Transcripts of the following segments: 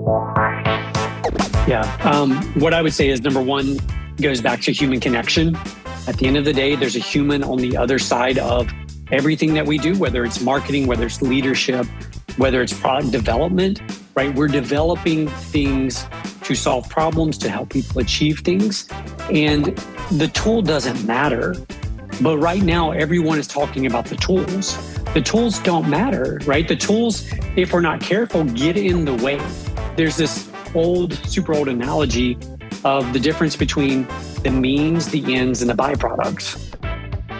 What I would say is number one goes back to human connection. At the end of the day, there's a human on the other side of everything that we do, whether it's marketing, whether it's leadership, whether it's product development, right? We're developing things to solve problems, to help people achieve things. And the tool doesn't matter. But right now, everyone is talking about the tools. The tools don't matter, right? The tools, if we're not careful, get in the way. There's this super old analogy of the difference between the means, the ends, and the byproducts.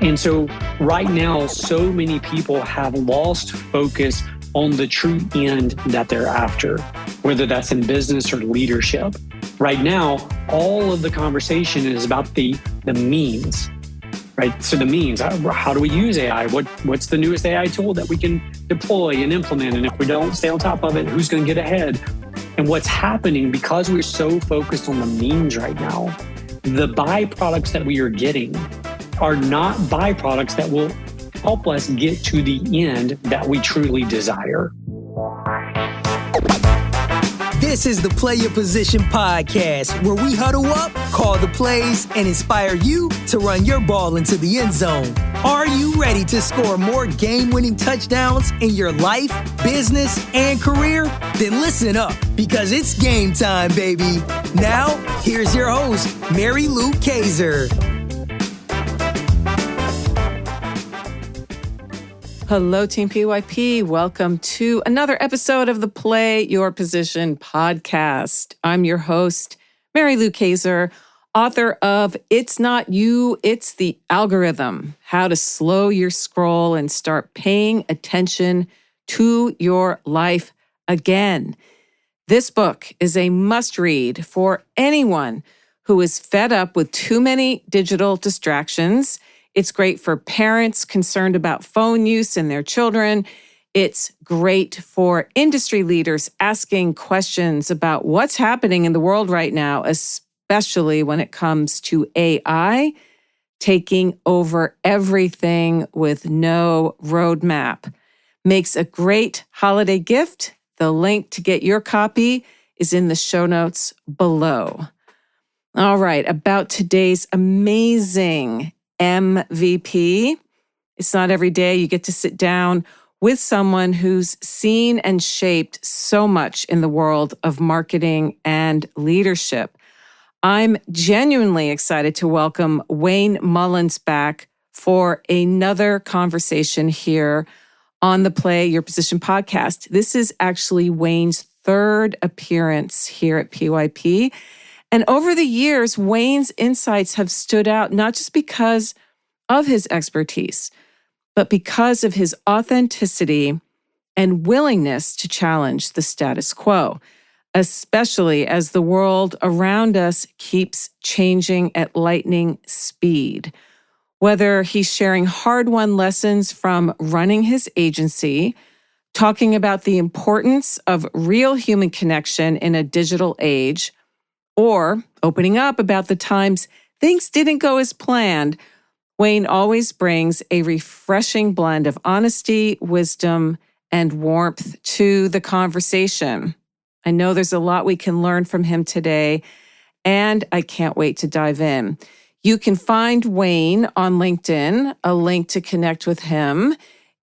And so right now, so many people have lost focus on the true end that they're after, whether that's in business or leadership. Right now, all of the conversation is about the means, right? So the means, how do we use AI? What's the newest AI tool that we can deploy and implement? And if we don't stay on top of it, who's going to get ahead? And what's happening, because we're so focused on the means right now, the byproducts that we are getting are not byproducts that will help us get to the end that we truly desire. This is the Play Your Position podcast, where we huddle up, call the plays, and inspire you to run your ball into the end zone. Are you ready to score more game-winning touchdowns in your life, business, and career? Then listen up, because it's game time, baby. Now, here's your host, MaryLou Kaiser. Hello, Team PYP. Welcome to another episode of the Play Your Position podcast. I'm your host, MaryLou Kaiser, author of It's Not You, It's the Algorithm, How to Slow Your Scroll and Start Paying Attention to Your Life Again. This book is a must-read for anyone who is fed up with too many digital distractions. It's great for parents concerned about phone use in their children. It's great for industry leaders asking questions about what's happening in the world right now, especially when it comes to AI taking over everything with no roadmap. Makes a great holiday gift. The link to get your copy is in the show notes below. All right, about today's amazing MVP. It's not every day you get to sit down with someone who's seen and shaped so much in the world of marketing and leadership. I'm genuinely excited to welcome Wayne Mullins back for another conversation here on the Play Your Position podcast. This is actually Wayne's third appearance here at PYP. And over the years, Wayne's insights have stood out not just because of his expertise, but because of his authenticity and willingness to challenge the status quo, especially as the world around us keeps changing at lightning speed. Whether he's sharing hard-won lessons from running his agency, talking about the importance of real human connection in a digital age, or opening up about the times things didn't go as planned, Wayne always brings a refreshing blend of honesty, wisdom, and warmth to the conversation. I know there's a lot we can learn from him today, and I can't wait to dive in. You can find Wayne on LinkedIn. A link to connect with him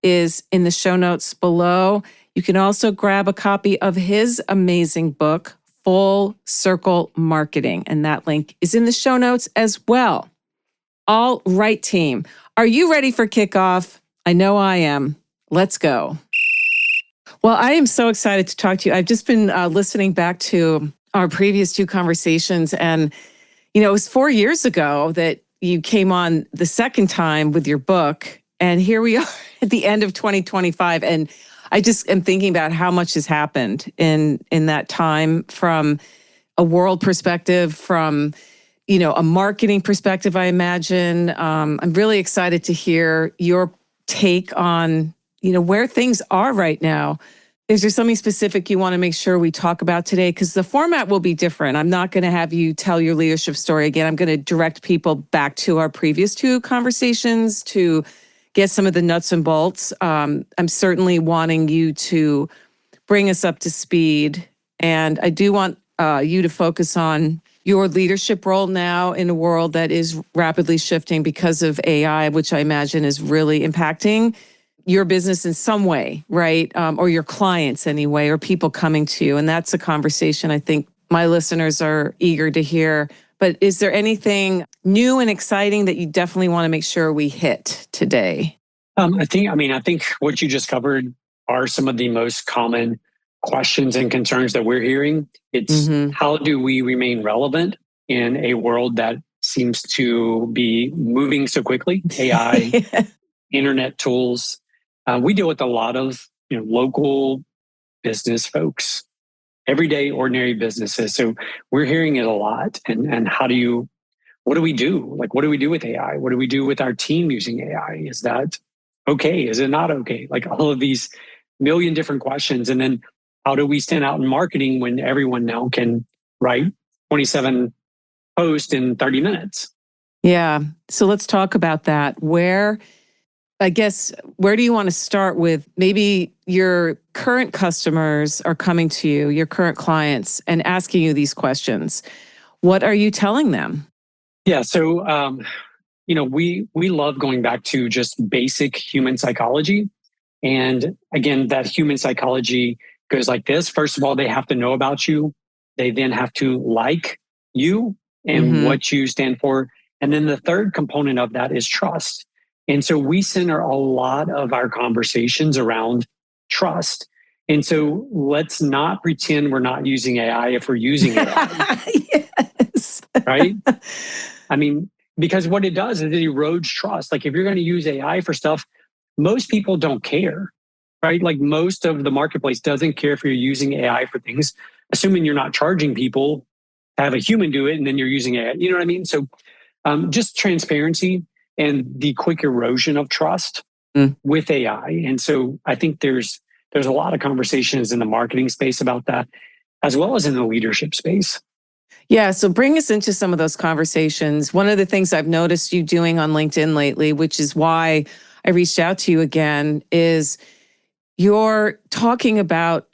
is in the show notes below. You can also grab a copy of his amazing book, Full Circle Marketing, and that link is in the show notes as well. All right, team. Are you ready for kickoff? I know I am. Let's go. Well, I am so excited to talk to you. I've just been listening back to our previous two conversations, and it was 4 years ago that you came on the second time with your book, and here we are at the end of 2025, and I just am thinking about how much has happened in that time, from a world perspective, from a marketing perspective, I imagine. I'm really excited to hear your take on where things are right now. Is there something specific you want to make sure we talk about today? Because the format will be different. I'm not going to have you tell your leadership story again. I'm going to direct people back to our previous two conversations to get some of the nuts and bolts. I'm certainly wanting you to bring us up to speed And I do want you to focus on your leadership role now in a world that is rapidly shifting because of AI, which I imagine is really impacting your business in some way, right? Or your clients anyway, or people coming to you. And that's a conversation I think my listeners are eager to hear. But is there anything new and exciting that you definitely want to make sure we hit today? I think what you just covered are some of the most common questions and concerns that we're hearing. It's how do we remain relevant in a world that seems to be moving so quickly? AI, internet tools. We deal with a lot of local business folks, everyday ordinary businesses. So we're hearing it a lot. And what do we do? Like, what do we do with AI? What do we do with our team using AI? Is that okay? Is it not okay? Like all of these million different questions. And then how do we stand out in marketing when everyone now can write 27 posts in 30 minutes? Yeah. So let's talk about that. Where do you want to start with? Maybe your current customers are coming to you, your current clients, and asking you these questions. What are you telling them? Yeah. So, we love going back to just basic human psychology. And again, that human psychology goes like this. First of all, they have to know about you. They then have to like you and what you stand for. And then the third component of that is trust. And so we center a lot of our conversations around trust. And so let's not pretend we're not using AI if we're using AI. Yes. Right? I mean, because what it does is it erodes trust. Like if you're going to use AI for stuff, most people don't care, right? Like most of the marketplace doesn't care if you're using AI for things, assuming you're not charging people to have a human do it and then you're using AI. You know what I mean? So just transparency and the quick erosion of trust with AI. And so I think there's a lot of conversations in the marketing space about that, as well as in the leadership space. Yeah, so bring us into some of those conversations. One of the things I've noticed you doing on LinkedIn lately, which is why I reached out to you again, is you're talking about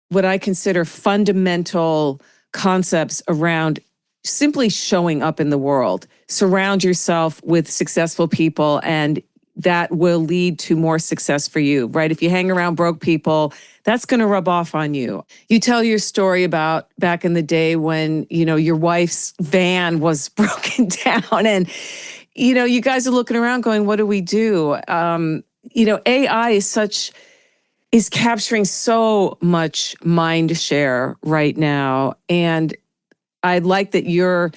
what I consider fundamental concepts around simply showing up in the world. Surround yourself with successful people, and that will lead to more success for you, right? If you hang around broke people, that's going to rub off on you. You tell your story about back in the day when, your wife's van was broken down and, you guys are looking around going, what do we do? AI is capturing so much mind share right now. And I like that you're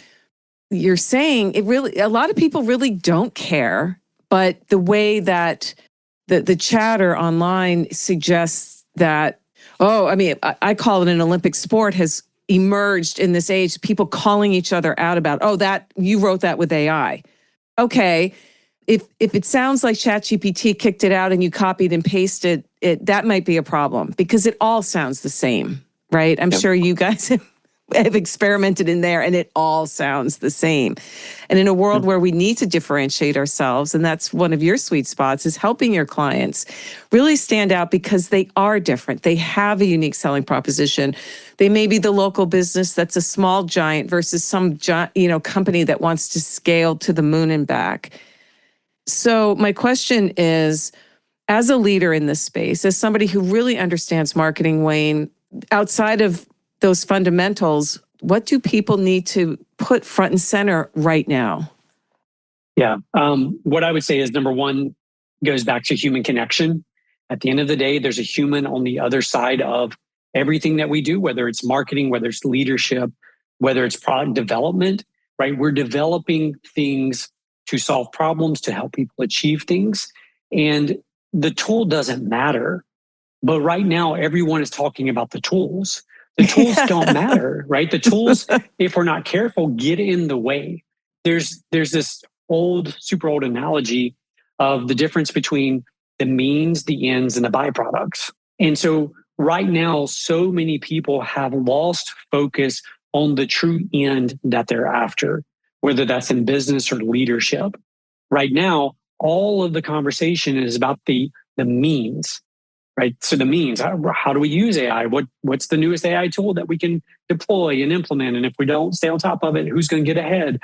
saying a lot of people really don't care, but the way that the chatter online suggests that, I call it an Olympic sport has emerged in this age, people calling each other out about, that you wrote that with AI. Okay. If it sounds like ChatGPT kicked it out and you copied and pasted it, that might be a problem because it all sounds the same, right? I'm sure you guys have experimented in there and it all sounds the same. And in a world where we need to differentiate ourselves, and that's one of your sweet spots, is helping your clients really stand out because they are different. They have a unique selling proposition. They may be the local business that's a small giant versus some company that wants to scale to the moon and back. So my question is, as a leader in this space, as somebody who really understands marketing, Wayne, outside of those fundamentals, what do people need to put front and center right now? Yeah. What I would say is number one goes back to human connection. At the end of the day, there's a human on the other side of everything that we do, whether it's marketing, whether it's leadership, whether it's product development, right? We're developing things to solve problems, to help people achieve things. And the tool doesn't matter. But right now, everyone is talking about the tools. The tools don't matter, right? The tools, if we're not careful, get in the way. There's this super old analogy of the difference between the means, the ends, and the byproducts. And so right now, so many people have lost focus on the true end that they're after, whether that's in business or leadership. Right now, all of the conversation is about the means, right? So the means, how do we use AI? What's the newest AI tool that we can deploy and implement? And if we don't stay on top of it, who's going to get ahead?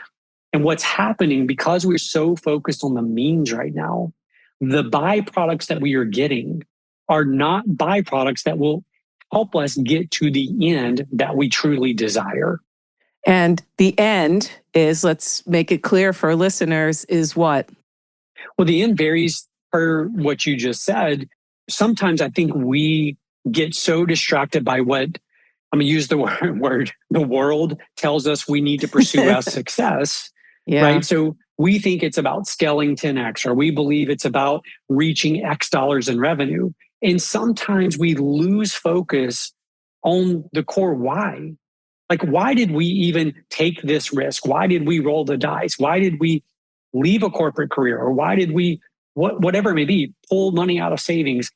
And what's happening, because we're so focused on the means right now, the byproducts that we are getting are not byproducts that will help us get to the end that we truly desire. And the end is, let's make it clear for our listeners, is what? Well, the end varies per what you just said. Sometimes I think we get so distracted by what, I'm going to use the word, the world tells us we need to pursue as success, right? So we think it's about scaling 10x, or we believe it's about reaching X dollars in revenue. And sometimes we lose focus on the core why. Like, why did we even take this risk? Why did we roll the dice? Why did we leave a corporate career? Or why did we, whatever it may be, pull money out of savings?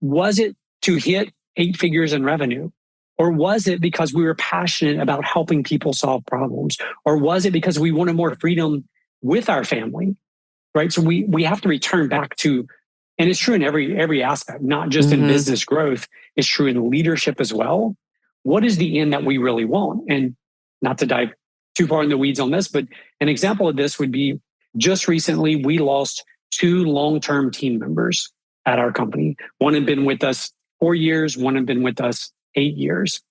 Was it to hit 8 figures in revenue? Or was it because we were passionate about helping people solve problems? Or was it because we wanted more freedom with our family? Right? So we have to return back to, and it's true in every aspect, not just in business growth, it's true in leadership as well. What is the end that we really want? And not to dive too far in the weeds on this, but an example of this would be, just recently, we lost 2 long-term team members at our company. One had been with us 4 years, one had been with us 8 years.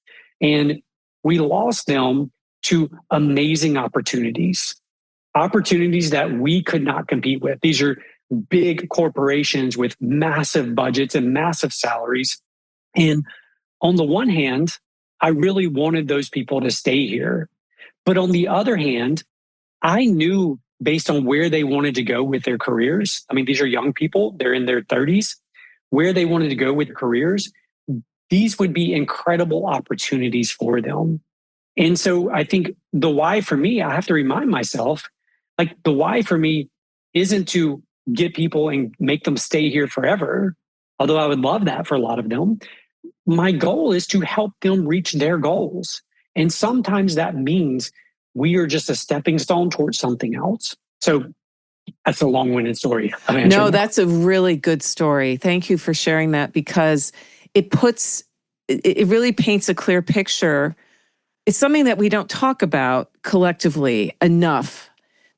And we lost them to amazing opportunities that we could not compete with. These are big corporations with massive budgets and massive salaries. And on the one hand, I really wanted those people to stay here. But on the other hand, I knew, based on where they wanted to go with their careers, I mean, these are young people, they're in their 30s, where they wanted to go with their careers, these would be incredible opportunities for them. And so I think the why for me, I have to remind myself, like, the why for me isn't to get people and make them stay here forever, although I would love that for a lot of them. My goal is to help them reach their goals. And sometimes that means we are just a stepping stone towards something else. So that's a long-winded story. No, that's a really good story. Thank you for sharing that, because it really paints a clear picture. It's something that we don't talk about collectively enough,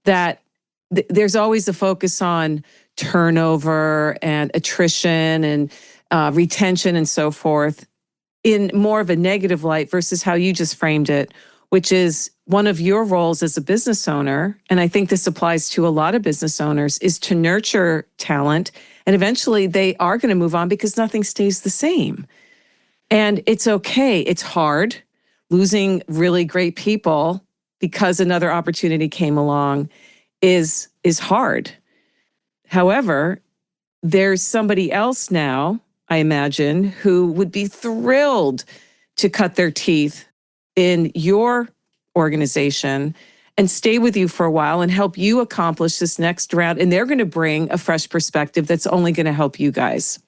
that there's always a focus on turnover and attrition and retention and so forth in more of a negative light versus how you just framed it, which is one of your roles as a business owner, and I think this applies to a lot of business owners, is to nurture talent. And eventually they are going to move on because nothing stays the same. And it's okay. It's hard. Losing really great people because another opportunity came along is hard. However, there's somebody else now, I imagine, who would be thrilled to cut their teeth in your organization and stay with you for a while and help you accomplish this next round. And they're going to bring a fresh perspective that's only going to help you guys.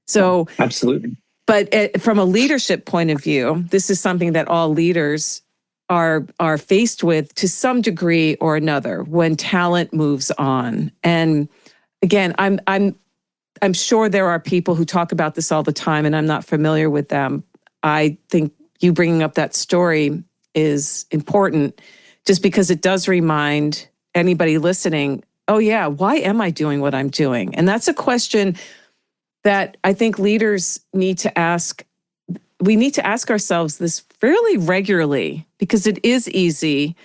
So, absolutely. But from a leadership point of view, this is something that all leaders are faced with to some degree or another when talent moves on. And again, I'm sure there are people who talk about this all the time, and I'm not familiar with them. I think you bringing up that story is important, just because it does remind anybody listening, oh yeah, why am I doing what I'm doing? And that's a question that I think leaders need to ask. We need to ask ourselves this fairly regularly, because it is easy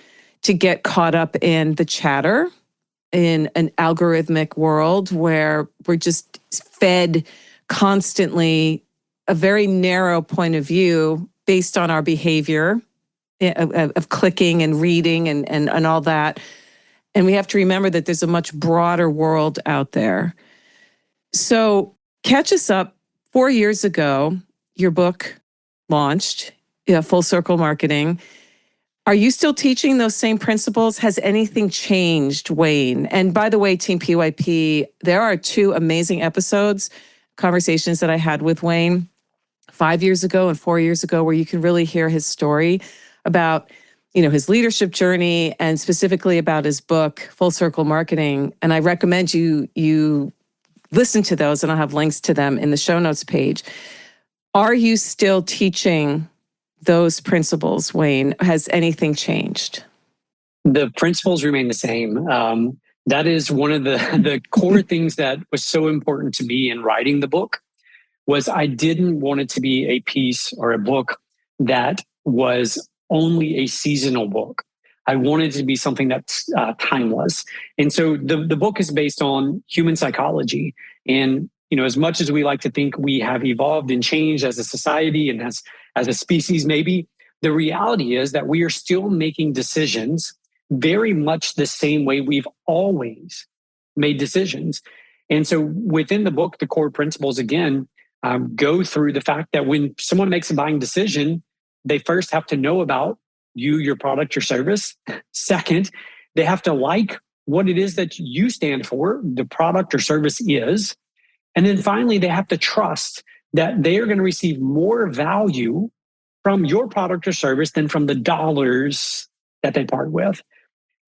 to get caught up in the chatter in an algorithmic world where we're just fed constantly a very narrow point of view based on our behavior of clicking and reading and all that. And we have to remember that there's a much broader world out there. So catch us up. 4 years ago, your book launched, Full Circle Marketing. Are you still teaching those same principles? Has anything changed, Wayne? And by the way, Team PYP, there are 2 amazing episodes, conversations that I had with Wayne 5 years ago and 4 years ago, where you can really hear his story about, his leadership journey and specifically about his book, Full Circle Marketing. And I recommend you listen to those, and I'll have links to them in the show notes page. Are you still teaching those principles, Wayne? Has anything changed? The principles remain the same. That is one of the core things that was so important to me in writing the book, was I didn't want it to be a piece or a book that was only a seasonal book. I wanted it to be something that's timeless. And so the book is based on human psychology. And, as much as we like to think we have evolved and changed as a society and as a species, maybe, the reality is that we are still making decisions very much the same way we've always made decisions. And so within the book, the core principles, again, go through the fact that when someone makes a buying decision, they first have to know about you, your product, your service. Second, they have to like what it is that you stand for, the product or service is. And then finally, they have to trust that they are going to receive more value from your product or service than from the dollars that they part with.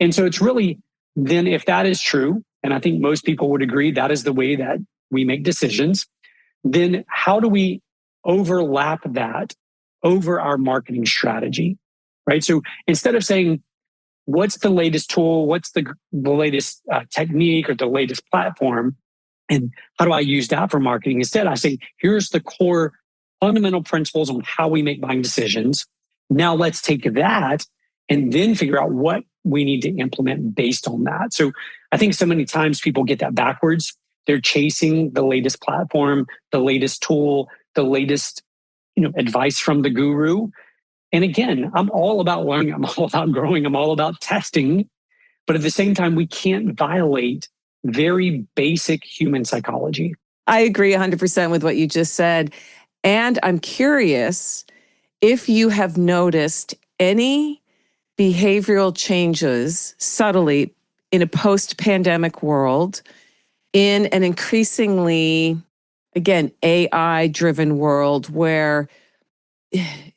And so it's really, then if that is true, and I think most people would agree that is the way that we make decisions, then how do we overlap that over our marketing strategy, right? So instead of saying, what's the latest tool, what's the latest technique or the latest platform, and how do I use that for marketing? Instead, I say, here's the core fundamental principles on how we make buying decisions. Now let's take that and then figure out what we need to implement based on that. So I think so many times people get that backwards. They're chasing the latest platform, the latest tool, the latest, advice from the guru. And again, I'm all about learning. I'm all about growing. I'm all about testing. But at the same time, we can't violate very basic human psychology. I agree 100% with what you just said. And I'm curious if you have noticed any behavioral changes subtly in a post-pandemic world, in an increasingly, again, AI-driven world where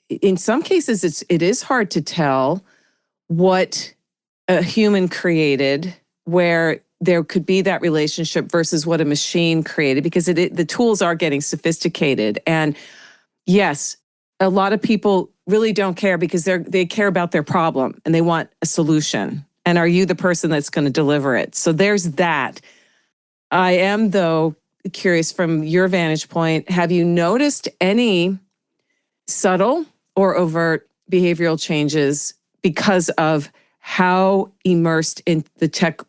in some cases it is hard to tell what a human created, where there could be that relationship versus what a machine created, because the tools are getting sophisticated. And yes, a lot of people really don't care because they care about their problem and they want a solution. And are you the person that's going to deliver it? So there's that. I am, though, curious from your vantage point, have you noticed any subtle or overt behavioral changes because of how immersed in the tech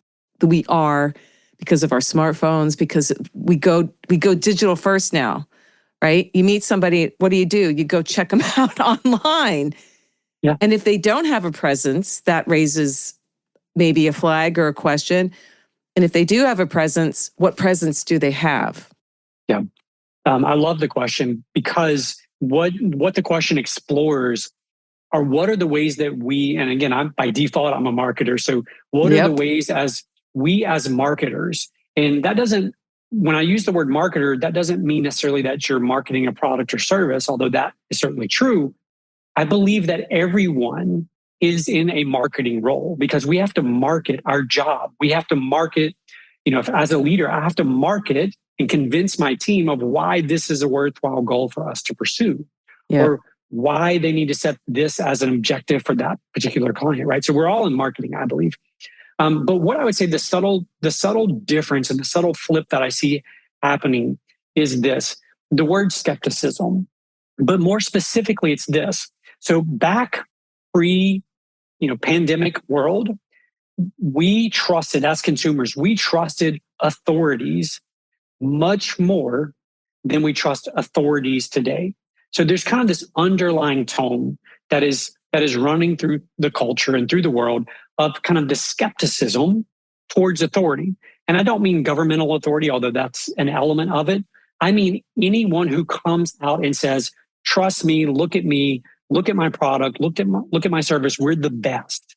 we are, because of our smartphones, because we go digital first now, right? You meet somebody, what do? You go check them out online. Yeah. And if they don't have a presence, that raises maybe a flag or a question. And if they do have a presence, what presence do they have? Yeah. I love the question, because what the question explores are what are the ways that we, and again, by default, I'm a marketer. So what are the ways as we as marketers, and that doesn't, when I use the word marketer, that doesn't mean necessarily that you're marketing a product or service, although that is certainly true. I believe that everyone is in a marketing role because we have to market our job. We have to market, if as a leader, I have to market and convince my team of why this is a worthwhile goal for us to pursue, or why they need to set this as an objective for that particular client, right? So we're all in marketing, I believe. But what I would say, the subtle difference and the subtle flip that I see happening is this: the word skepticism. But more specifically, it's this. So back pre-pandemic world, we trusted, as consumers, we trusted authorities much more than we trust authorities today. So there's kind of this underlying tone that is running through the culture and through the world of kind of the skepticism towards authority. And I don't mean governmental authority, although that's an element of it. I mean anyone who comes out and says, trust me, look at my product, look at my service, we're the best.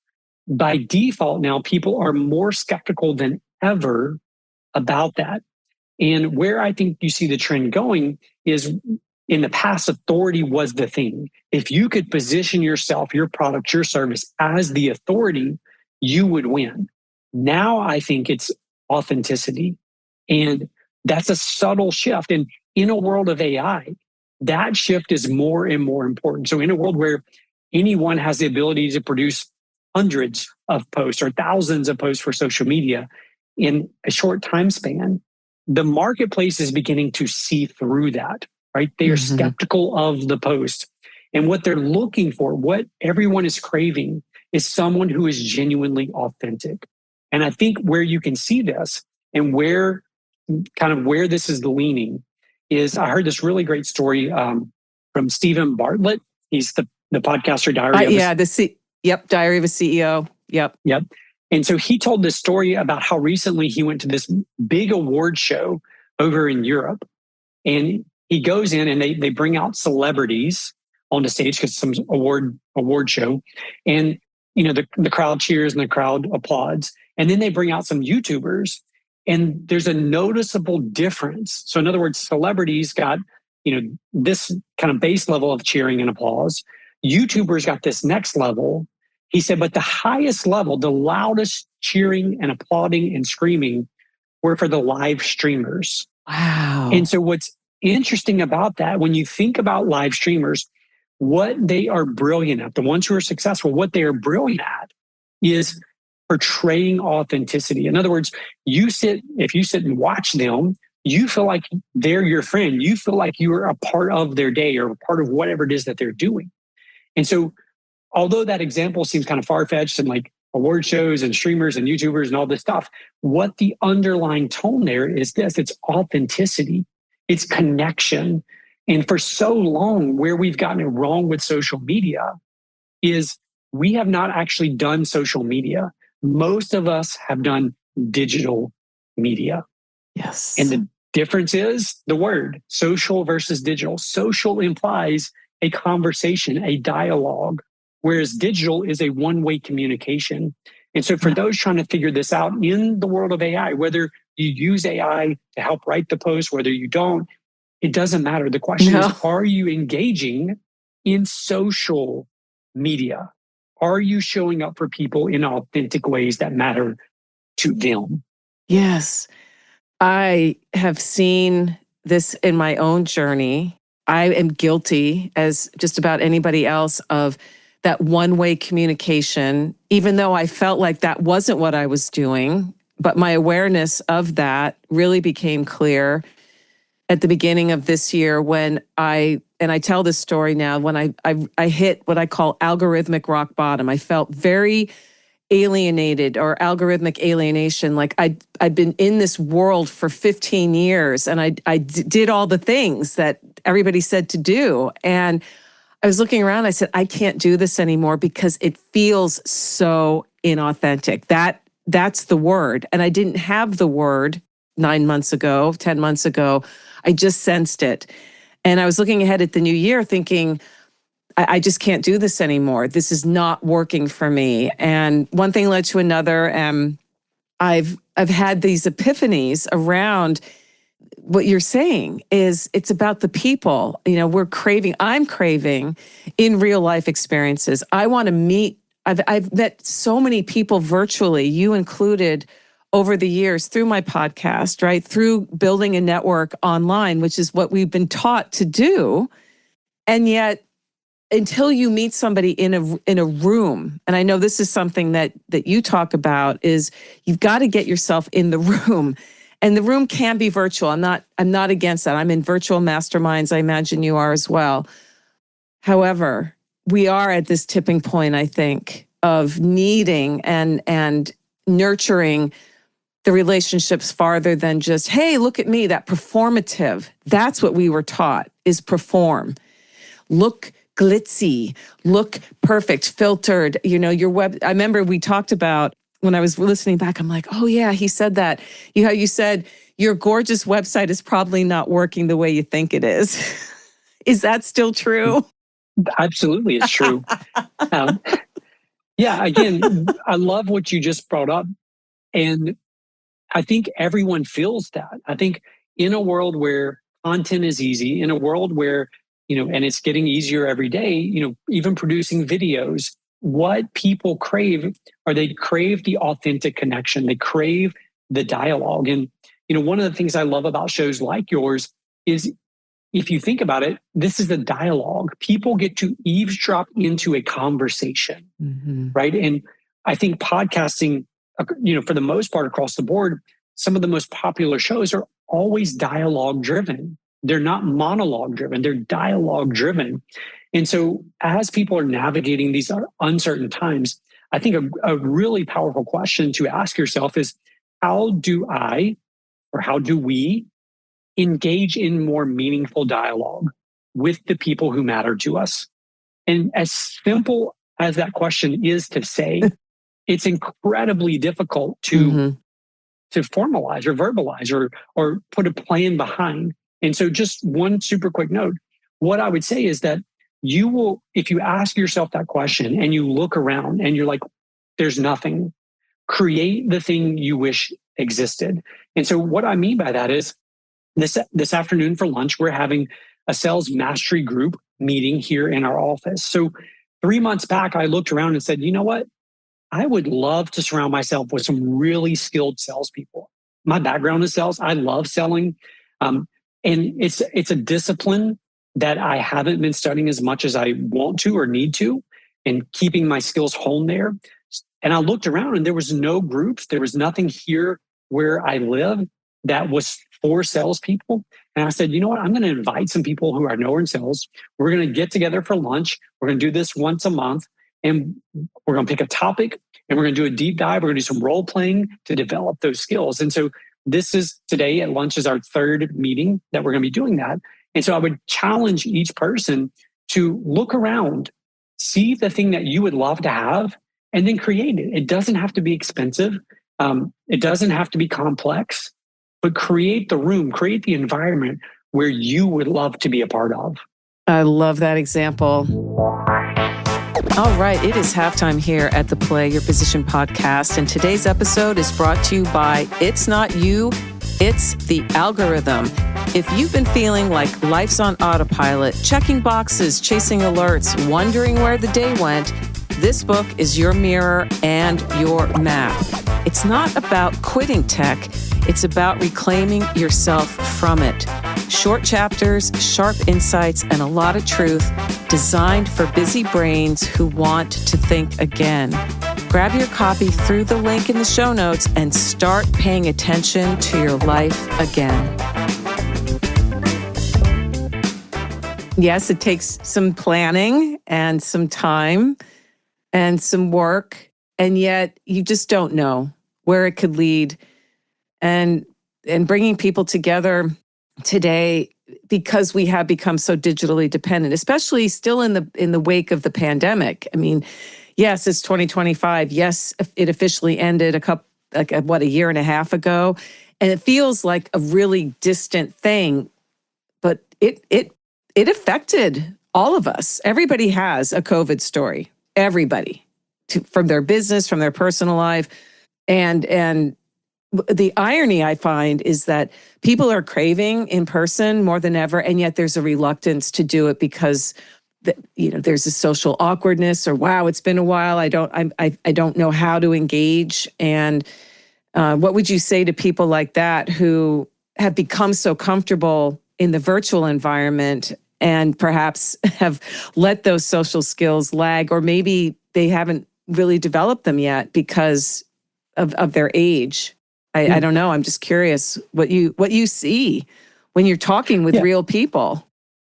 By default now, people are more skeptical than ever about that. And where I think you see the trend going is, in the past, authority was the thing. If you could position yourself, your product, your service as the authority, you would win. Now I think it's authenticity. And That's a subtle shift. And in a world of AI, that shift is more and more important. So in a world where anyone has the ability to produce hundreds of posts or thousands of posts for social media in a short time span, the marketplace is beginning to see through that, right? They are skeptical of the post. And what they're looking for, what everyone is craving, is someone who is genuinely authentic. And I think where you can see this and where this is the leaning is, I heard this really great story from Stephen Bartlett. He's the podcaster Diary of Diary of a CEO. Yep. And so he told this story about how recently he went to this big award show over in Europe. And he goes in and they bring out celebrities on the stage because some award show. And, the crowd cheers and the crowd applauds. And then they bring out some YouTubers. And there's a noticeable difference. So in other words, celebrities got, this kind of base level of cheering and applause. YouTubers got this next level. He said, but the highest level, the loudest cheering and applauding and screaming were for the live streamers. Wow. And so what's interesting about that, when you think about live streamers, what they are brilliant at, the ones who are successful, what they are brilliant at is portraying authenticity. In other words, if you sit and watch them, you feel like they're your friend. You feel like you are a part of their day or a part of whatever it is that they're doing. And so, although that example seems kind of far-fetched and like award shows and streamers and YouTubers and all this stuff, what the underlying tone there is this: it's authenticity, it's connection. And for so long, where we've gotten it wrong with social media is we have not actually done social media. Most of us have done digital media. Yes. And the difference is the word social versus digital. Social implies a conversation, a dialogue, whereas digital is a one-way communication. And so for those trying to figure this out in the world of AI, whether you use AI to help write the post, whether you don't, it doesn't matter. The question is, are you engaging in social media? Are you showing up for people in authentic ways that matter to them? Yes. I have seen this in my own journey. I am guilty, as just about anybody else, of that one-way communication, even though I felt like that wasn't what I was doing. But my awareness of that really became clear at the beginning of this year when I tell this story now, when I hit what I call algorithmic rock bottom. I felt very alienated, or algorithmic alienation. Like I'd been in this world for 15 years and I did all the things that everybody said to do. And I was looking around, I said, I can't do this anymore because it feels so inauthentic. That's the word. And I didn't have the word 9 months ago, 10 months ago. I just sensed it. And I was looking ahead at the new year thinking, I just can't do this anymore. This is not working for me. And one thing led to another. I've had these epiphanies around what you're saying is it's about the people. I'm craving in real life experiences. I want to meet. I've met so many people virtually, you included, over the years through my podcast, right? Through building a network online, which is what we've been taught to do. And yet, until you meet somebody in a room, and I know this is something that you talk about, is you've got to get yourself in the room. And the room can be virtual. I'm not against that. I'm in virtual masterminds. I imagine you are as well. However, we are at this tipping point, I think, of needing and nurturing the relationships farther than just, hey, look at me, that performative. That's what we were taught, is perform. Look glitzy, look perfect, filtered. Your web. I remember we talked about, when I was listening back, I'm like, oh yeah, he said that. You said your gorgeous website is probably not working the way you think it is. Is that still true? Absolutely, it's true. Again, I love what you just brought up. And I think everyone feels that. I think in a world where content is easy, in a world where, and it's getting easier every day, even producing videos, what people crave, or they crave the authentic connection. They crave the dialogue. And, one of the things I love about shows like yours is, if you think about it, this is a dialogue. People get to eavesdrop into a conversation, right? And I think podcasting, for the most part across the board, some of the most popular shows are always dialogue driven. They're not monologue driven, they're dialogue driven. And so as people are navigating these uncertain times, I think a really powerful question to ask yourself is, how do we engage in more meaningful dialogue with the people who matter to us? And as simple as that question is to say, it's incredibly difficult to formalize or verbalize or put a plan behind. And so just one super quick note, what I would say is that you will, if you ask yourself that question and you look around and you're like, there's nothing, create the thing you wish existed. And so what I mean by that is, this afternoon for lunch, we're having a sales mastery group meeting here in our office. So 3 months back, I looked around and said, you know what? I would love to surround myself with some really skilled salespeople. My background is sales. I love selling. And it's a discipline that I haven't been studying as much as I want to or need to, and keeping my skills honed there. And I looked around and there was no groups. There was nothing here where I live that was for salespeople. And I said, you know what? I'm going to invite some people who I know are in sales. We're going to get together for lunch. We're going to do this once a month. And we're going to pick a topic and we're going to do a deep dive. We're going to do some role playing to develop those skills. And so this is today at lunch is our third meeting that we're going to be doing that. And so I would challenge each person to look around, see the thing that you would love to have, and then create it. It doesn't have to be expensive. It doesn't have to be complex, but create the room, create the environment where you would love to be a part of. I love that example. All right, it is halftime here at the Play Your Position podcast, and today's episode is brought to you by It's Not You, It's the Algorithm. If you've been feeling like life's on autopilot, checking boxes, chasing alerts, wondering where the day went, this book is your mirror and your map. It's not about quitting tech, it's about reclaiming yourself from it. Short chapters, sharp insights, and a lot of truth designed for busy brains who want to think again. Grab your copy through the link in the show notes and start paying attention to your life again. Yes, it takes some planning and some time and some work, and yet you just don't know where it could lead. And bringing people together today, because we have become so digitally dependent, especially still in the wake of the pandemic. I mean, yes, it's 2025. Yes, it officially ended a year and a half ago, and it feels like a really distant thing, but it affected all of us. Everybody has a COVID story. Everybody, from their business, from their personal life, and the irony I find is that people are craving in person more than ever, and yet there's a reluctance to do it because there's a social awkwardness, or wow, it's been a while. I don't know how to engage. And what would you say to people like that who have become so comfortable in the virtual environment and perhaps have let those social skills lag, or maybe they haven't really developed them yet because of their age? I don't know. I'm just curious what you see when you're talking with real people.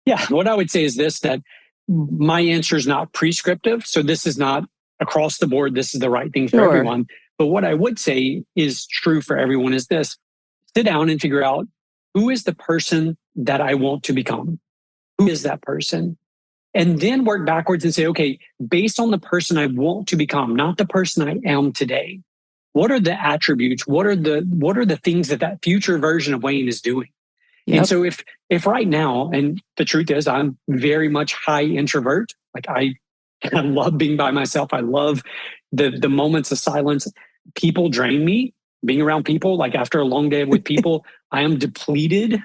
Yeah. What I would say is this, that my answer is not prescriptive. So this is not across the board. This is the right thing for everyone. But what I would say is true for everyone is this: sit down and figure out, who is the person that I want to become? Who is that person? And then work backwards and say, okay, based on the person I want to become, not the person I am today, what are the attributes? What are the things that future version of Wayne is doing? Yep. And so if right now, and the truth is I'm very much high introvert, like I love being by myself. I love the moments of silence. People drain me. Being around people, like after a long day with people, I am depleted.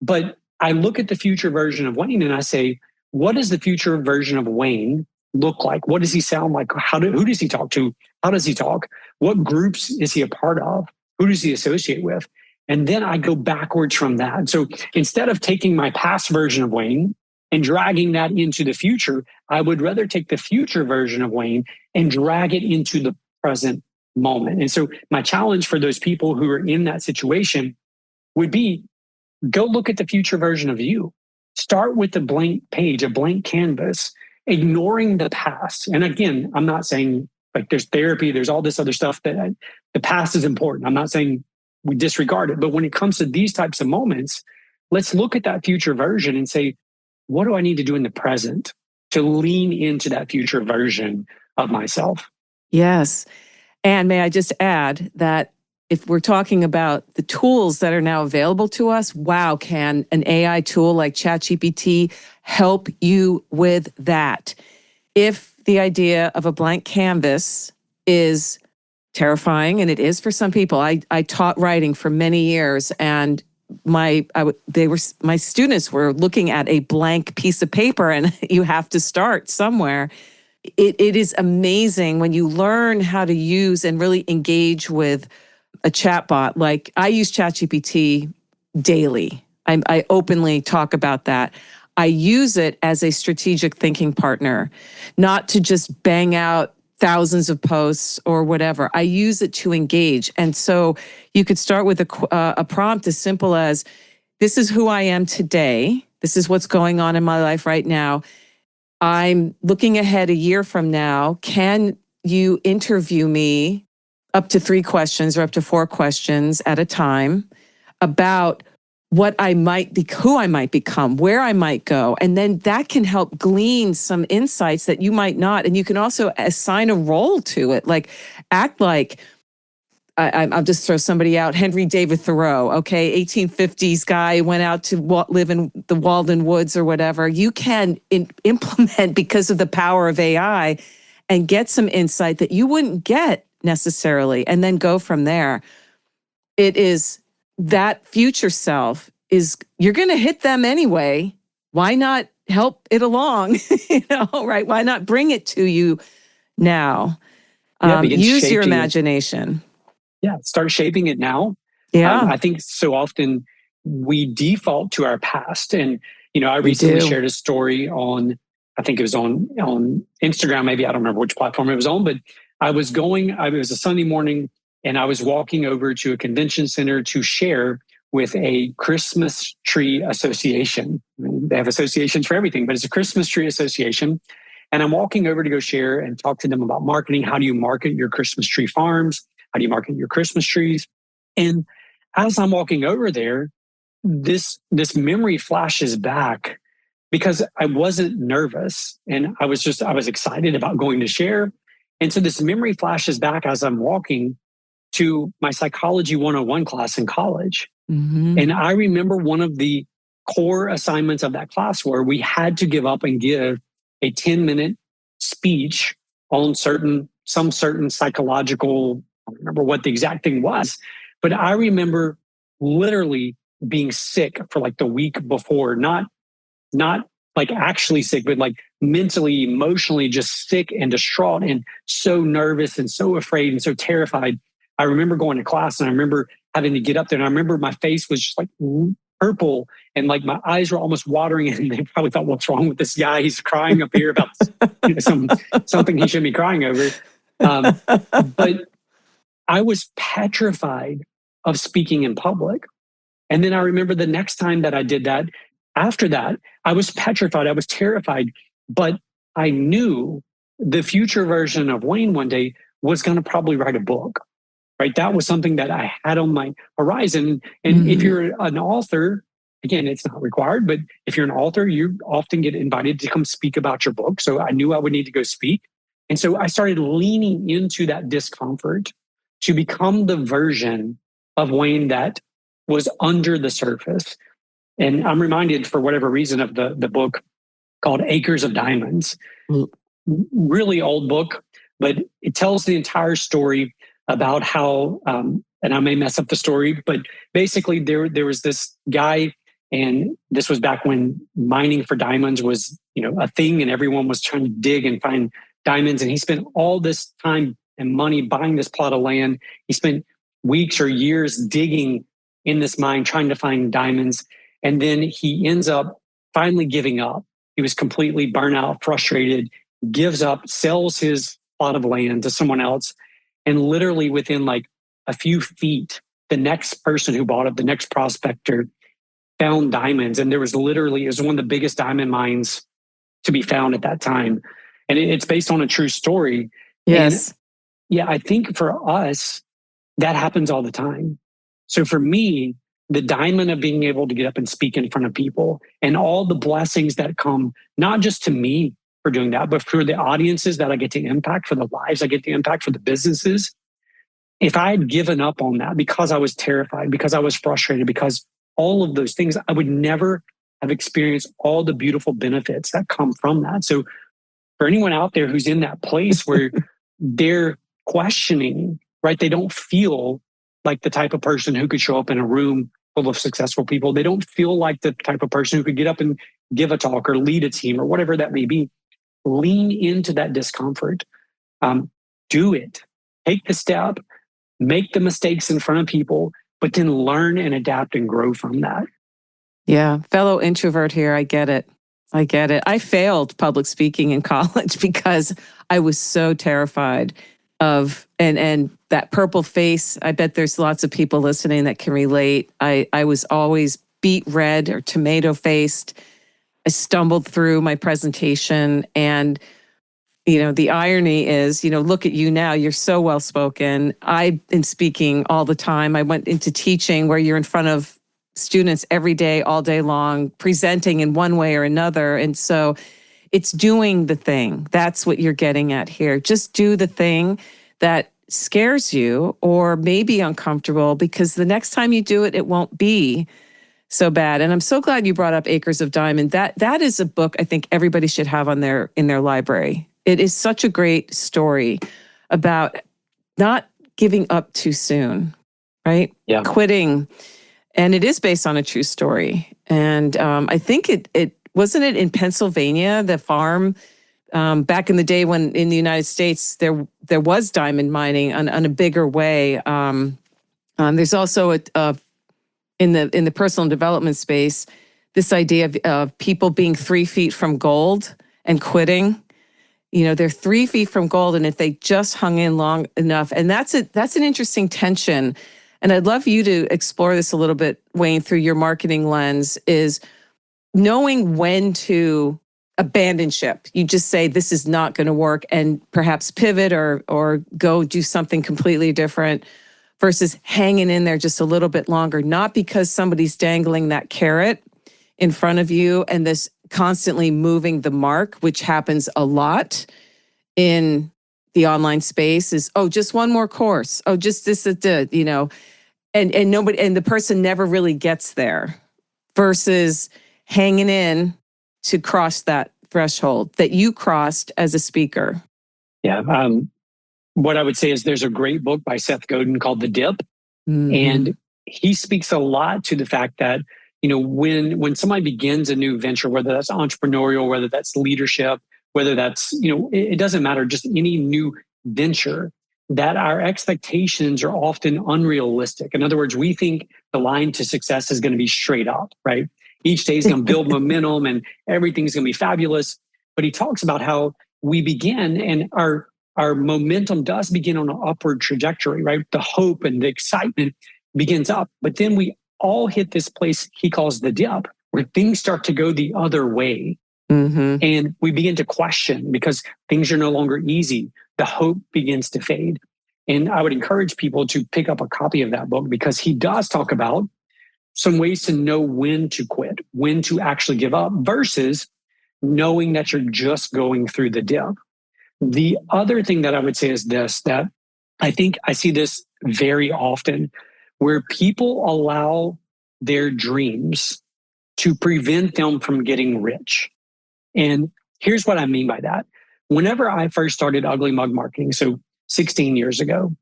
But I look at the future version of Wayne and I say, what does the future version of Wayne look like? What does he sound like? Who does he talk to? How does he talk? What groups is he a part of? Who does he associate with? And then I go backwards from that. So instead of taking my past version of Wayne and dragging that into the future, I would rather take the future version of Wayne and drag it into the present moment. And so my challenge for those people who are in that situation would be, go look at the future version of you. Start with a blank page, a blank canvas, ignoring the past. And again, I'm not saying like there's therapy, there's all this other stuff that the past is important. I'm not saying we disregard it. But when it comes to these types of moments, let's look at that future version and say, what do I need to do in the present to lean into that future version of myself? Yes. And may I just add that if we're talking about the tools that are now available to us, wow, can an AI tool like ChatGPT help you with that? If the idea of a blank canvas is terrifying, and it is for some people. I taught writing for many years, and my students were looking at a blank piece of paper, and you have to start somewhere. It is amazing when you learn how to use and really engage with a chatbot. Like I use ChatGPT daily. I openly talk about that. I use it as a strategic thinking partner, not to just bang out thousands of posts or whatever. I use it to engage. And so you could start with a prompt as simple as, this is who I am today. This is what's going on in my life right now. I'm looking ahead a year from now. Can you interview me up to 3 questions or up to 4 questions at a time about what I might be, who I might become, where I might go. And then that can help glean some insights that you might not. And you can also assign a role to it, like act like, I'll just throw somebody out, Henry David Thoreau, okay, 1850s guy, went out to live in the Walden Woods or whatever. You can implement, because of the power of AI, and get some insight that you wouldn't get necessarily, and then go from there. It is that future self is, you're going to hit them anyway. Why not help it along? Right? Why not bring it to you now? Use your imagination. Start shaping it now. Yeah. I think so often we default to our past. And, I recently shared a story on, I think it was on Instagram, maybe, I don't remember which platform it was on, but it was a Sunday morning, and I was walking over to a convention center to share with a Christmas tree association. They have associations for everything, but it's a Christmas tree association. And I'm walking over to go share and talk to them about marketing. How do you market your Christmas tree farms? How do you market your Christmas trees? And as I'm walking over there, this memory flashes back, because I wasn't nervous, and I was excited about going to share. And so this memory flashes back as I'm walking to my Psychology 101 class in college. Mm-hmm. And I remember one of the core assignments of that class where we had to give up and give a 10-minute speech on some certain psychological, I don't remember what the exact thing was, but I remember literally being sick for like the week before, not like actually sick, but like mentally, emotionally just sick and distraught and so nervous and so afraid and so terrified. I remember going to class, and I remember having to get up there, and I remember my face was just like purple, and like my eyes were almost watering, and they probably thought, what's wrong with this guy? He's crying up here about something he shouldn't be crying over. But I was petrified of speaking in public. And then I remember the next time that I did that, after that, I was petrified. I was terrified. But I knew the future version of Wayne one day was going to probably write a book, right? That was something that I had on my horizon. And if you're an author, again, it's not required, but if you're an author, you often get invited to come speak about your book. So I knew I would need to go speak. And so I started leaning into that discomfort to become the version of Wayne that was under the surface. And I'm reminded, for whatever reason, of the book called Acres of Diamonds. Really old book, but it tells the entire story about how, and I may mess up the story, but basically there was this guy, and this was back when mining for diamonds was, a thing, and everyone was trying to dig and find diamonds. And he spent all this time and money buying this plot of land. He spent weeks or years digging in this mine trying to find diamonds. And then he ends up finally giving up. He was completely burnt out, frustrated, gives up, sells his plot of land to someone else. And literally within like a few feet, the next person who bought it, the next prospector, found diamonds. And it was one of the biggest diamond mines to be found at that time. And it's based on a true story. Yes. And yeah, I think for us, that happens all the time. So for me, the diamond of being able to get up and speak in front of people and all the blessings that come, not just to me for doing that, but for the audiences that I get to impact, for the lives I get to impact, for the businesses. If I had given up on that because I was terrified, because I was frustrated, because all of those things, I would never have experienced all the beautiful benefits that come from that. So for anyone out there who's in that place where they're questioning, right? They don't feel like the type of person who could show up in a room full of successful people. They don't feel like the type of person who could get up and give a talk or lead a team or whatever that may be. Lean into that discomfort. Do it. Take the step. Make the mistakes in front of people, but then learn and adapt and grow from that. Yeah. Fellow introvert here. I get it. I failed public speaking in college because I was so terrified of, and that purple face. I bet there's lots of people listening that can relate. I was always beet red or tomato faced. I stumbled through my presentation, and the irony is, look at you now, you're so well spoken. I've been speaking all the time. I went into teaching where you're in front of students every day, all day long, presenting in one way or another. And so it's doing the thing. That's what you're getting at here. Just do the thing that scares you or may be uncomfortable, because the next time you do it, it won't be so bad. And I'm so glad you brought up Acres of Diamond. That is a book I think everybody should have in their library. It is such a great story about not giving up too soon, right? Yeah. Quitting. And it is based on a true story. And I think it wasn't it in Pennsylvania, the farm, back in the day when in the United States, there was diamond mining on a bigger way. There's also in the personal development space, this idea of people being 3 feet from gold and quitting. They're 3 feet from gold, and if they just hung in long enough, and that's an interesting tension. And I'd love you to explore this a little bit, Wayne, through your marketing lens, is knowing when to abandon ship. You just say, this is not going to work, and perhaps pivot or go do something completely different, versus hanging in there just a little bit longer, not because somebody's dangling that carrot in front of you and this constantly moving the mark, which happens a lot in the online space, is, oh, just one more course. Oh, just this, and nobody, and the person never really gets there, versus hanging in to cross that threshold that you crossed as a speaker. Yeah. What I would say is there's a great book by Seth Godin called The Dip. Mm-hmm. And he speaks a lot to the fact that, when somebody begins a new venture, whether that's entrepreneurial, whether that's leadership, whether that's, it doesn't matter, just any new venture, that our expectations are often unrealistic. In other words, we think the line to success is going to be straight up, right? Each day is going to build momentum and everything's going to be fabulous. But he talks about how we begin, and our momentum does begin on an upward trajectory, right? The hope and the excitement begins up. But then we all hit this place he calls the dip, where things start to go the other way. Mm-hmm. And we begin to question because things are no longer easy. The hope begins to fade. And I would encourage people to pick up a copy of that book, because he does talk about some ways to know when to quit, when to actually give up, versus knowing that you're just going through the dip. The other thing that I would say is this, that I think I see this very often, where people allow their dreams to prevent them from getting rich. And here's what I mean by that. Whenever I first started Ugly Mug Marketing, so 16 years ago,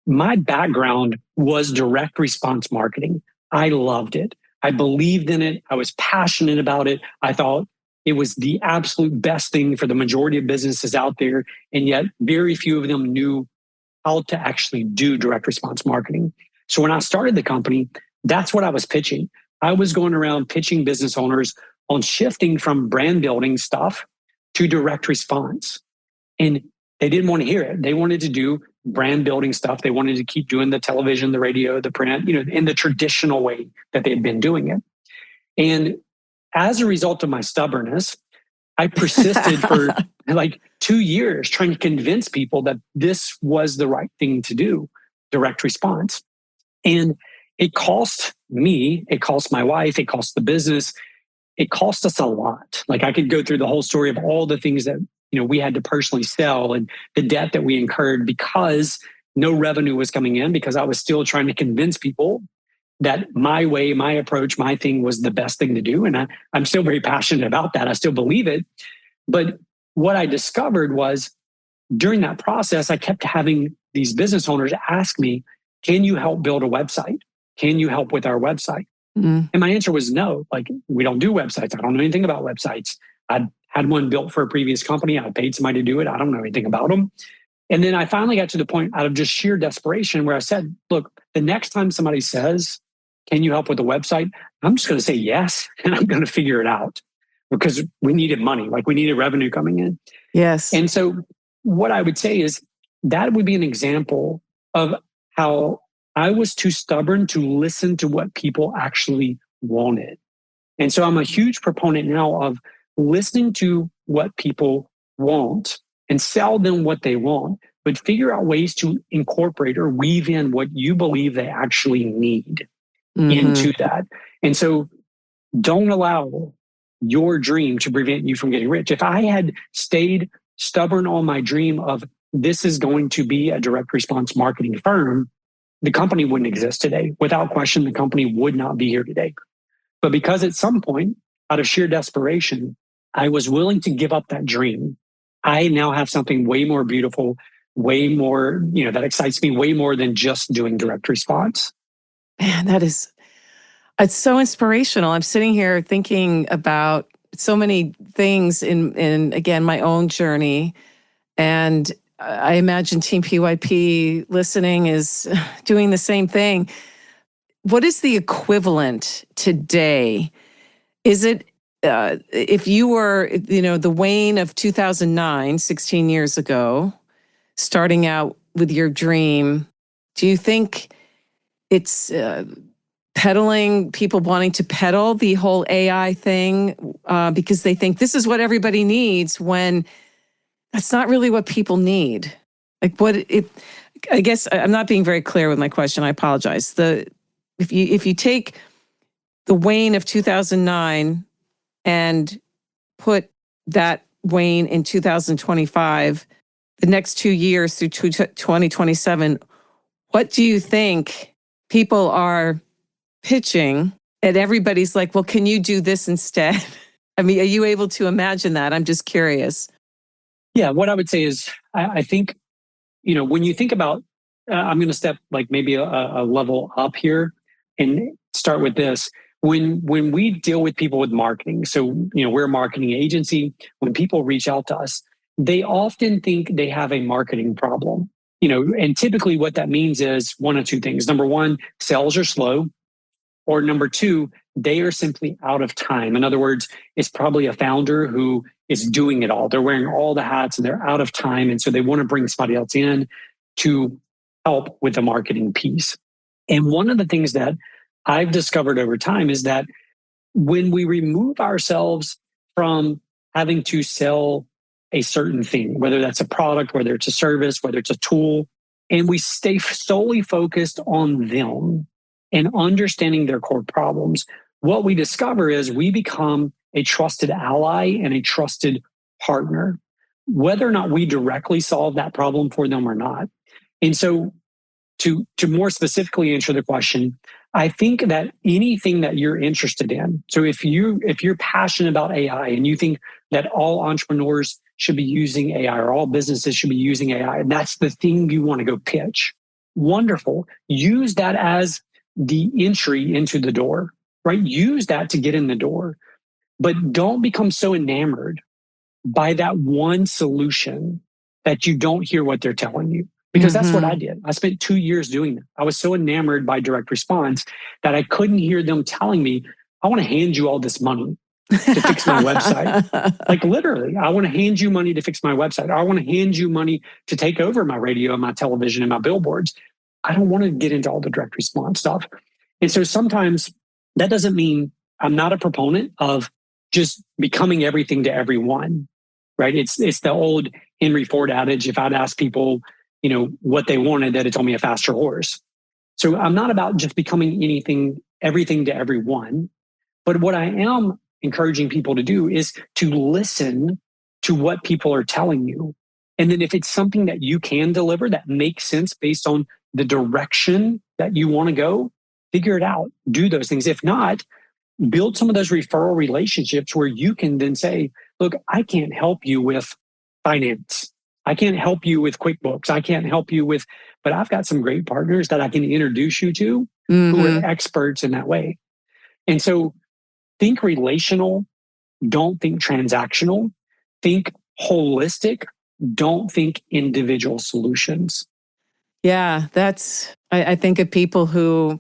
my background was direct response marketing. I loved it. I believed in it. I was passionate about it. I thought it was the absolute best thing for the majority of businesses out there. And yet very few of them knew how to actually do direct response marketing. So when I started the company, That's what I was pitching. I was going around pitching business owners on shifting from brand building stuff to direct response. And they didn't want to hear it. They wanted to do brand building stuff. They wanted to keep doing the television, the radio, the print, in the traditional way that they had been doing it. And as a result of my stubbornness, I persisted for like 2 years trying to convince people that this was the right thing to do, direct response. And it cost me, it cost my wife, it cost the business, it cost us a lot. Like I could go through the whole story of all the things that we had to personally sell and the debt that we incurred because no revenue was coming in, because I was still trying to convince people that my way, my approach, my thing was the best thing to do. And I'm still very passionate about that. I still believe it. But what I discovered was during that process, I kept having these business owners ask me, can you help build a website? Can you help with our website? And my answer was no. Like, we don't do websites. I don't know anything about websites. I had one built for a previous company. I paid somebody to do it. I don't know anything about them. And then I finally got to the point out of just sheer desperation where I said, look, the next time somebody says, can you help with the website? I'm just going to say yes, and I'm going to figure it out because we needed money. Like we needed revenue coming in. Yes. And so what I would say is that would be an example of how I was too stubborn to listen to what people actually wanted. And so I'm a huge proponent now of listening to what people want and sell them what they want, but figure out ways to incorporate or weave in what you believe they actually need into that. And so don't allow your dream to prevent you from getting rich. If I had stayed stubborn on my dream of this is going to be a direct response marketing firm, the company wouldn't exist today. Without question, the company would not be here today. But because at some point, out of sheer desperation, I was willing to give up that dream, I now have something way more beautiful, way more, that excites me way more than just doing direct response. Man, it's so inspirational. I'm sitting here thinking about so many things in again, my own journey. And I imagine Team PYP listening is doing the same thing. What is the equivalent today? Is it, if you were, the Wayne of 2009, 16 years ago, starting out with your dream, do you think it's peddling, people wanting to peddle the whole AI thing because they think this is what everybody needs when that's not really what people need? Like I guess I'm not being very clear with my question. I apologize. If you take the Wayne of 2009 and put that Wayne in 2025, the next 2 years through 2027, what do you think people are pitching? And everybody's like, well, can you do this instead? I mean, are you able to imagine that? I'm just curious. Yeah, what I would say is, I think, when you think about, I'm going to step like maybe a level up here and start with this. When we deal with people with marketing, so, we're a marketing agency, when people reach out to us, they often think they have a marketing problem, and typically what that means is one of two things. Number one, sales are slow, or number two, they are simply out of time. In other words, it's probably a founder who is doing it all. They're wearing all the hats and they're out of time. And so they want to bring somebody else in to help with the marketing piece. And one of the things that I've discovered over time is that when we remove ourselves from having to sell a certain thing, whether that's a product, whether it's a service, whether it's a tool, and we stay solely focused on them and understanding their core problems, what we discover is we become a trusted ally and a trusted partner, whether or not we directly solve that problem for them or not. And so to more specifically answer the question, I think that anything that you're interested in, so if you're passionate about AI and you think that all entrepreneurs should be using AI or all businesses should be using AI, and that's the thing you want to go pitch, wonderful. Use that as the entry into the door, right? Use that to get in the door, but don't become so enamored by that one solution that you don't hear what they're telling you. Because that's what I did. I spent 2 years doing that. I was so enamored by direct response that I couldn't hear them telling me, I want to hand you all this money to fix my website. Like literally, I want to hand you money to fix my website. I want to hand you money to take over my radio and my television and my billboards. I don't want to get into all the direct response stuff. And so sometimes that doesn't mean I'm not a proponent of just becoming everything to everyone, right? It's the old Henry Ford adage. If I'd asked people, what they wanted, they'd have told me a faster horse. So I'm not about just becoming everything to everyone. But what I am encouraging people to do is to listen to what people are telling you. And then if it's something that you can deliver that makes sense based on the direction that you want to go, figure it out, do those things. If not, build some of those referral relationships where you can then say, look, I can't help you with finance. I can't help you with QuickBooks. I can't help you with, but I've got some great partners that I can introduce you to who are experts in that way. And so think relational, don't think transactional, think holistic, don't think individual solutions. Yeah, I think of people who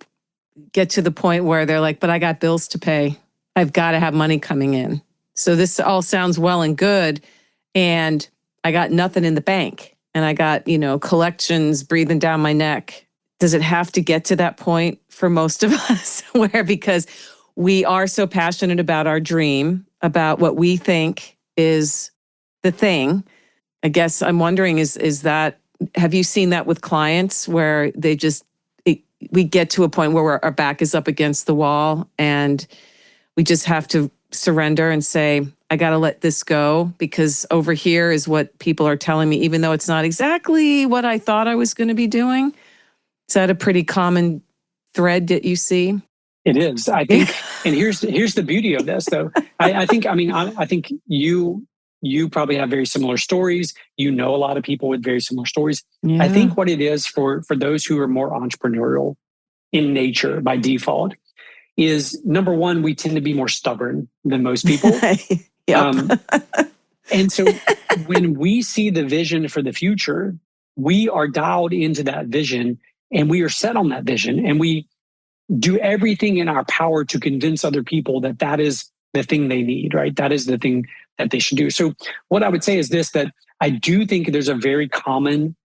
get to the point where they're like, but I got bills to pay. I've got to have money coming in. So this all sounds well and good. And I got nothing in the bank. And I got, collections breathing down my neck. Does it have to get to that point for most of us where because we are so passionate about our dream, about what we think is the thing? I guess I'm wondering, is that, have you seen that with clients where we get to a point where our back is up against the wall and we just have to surrender and say, I got to let this go because over here is what people are telling me, even though it's not exactly what I thought I was going to be doing? Is that a pretty common thread that you see? It is, I think. And here's the beauty of this, though. I think you probably have very similar stories. A lot of people with very similar stories. Yeah. I think what it is for those who are more entrepreneurial in nature by default is, number one, we tend to be more stubborn than most people. And so when we see the vision for the future, we are dialed into that vision and we are set on that vision and we do everything in our power to convince other people that that is the thing they need, right? That is the thing that they should do. So what I would say is this, that I do think there's a very common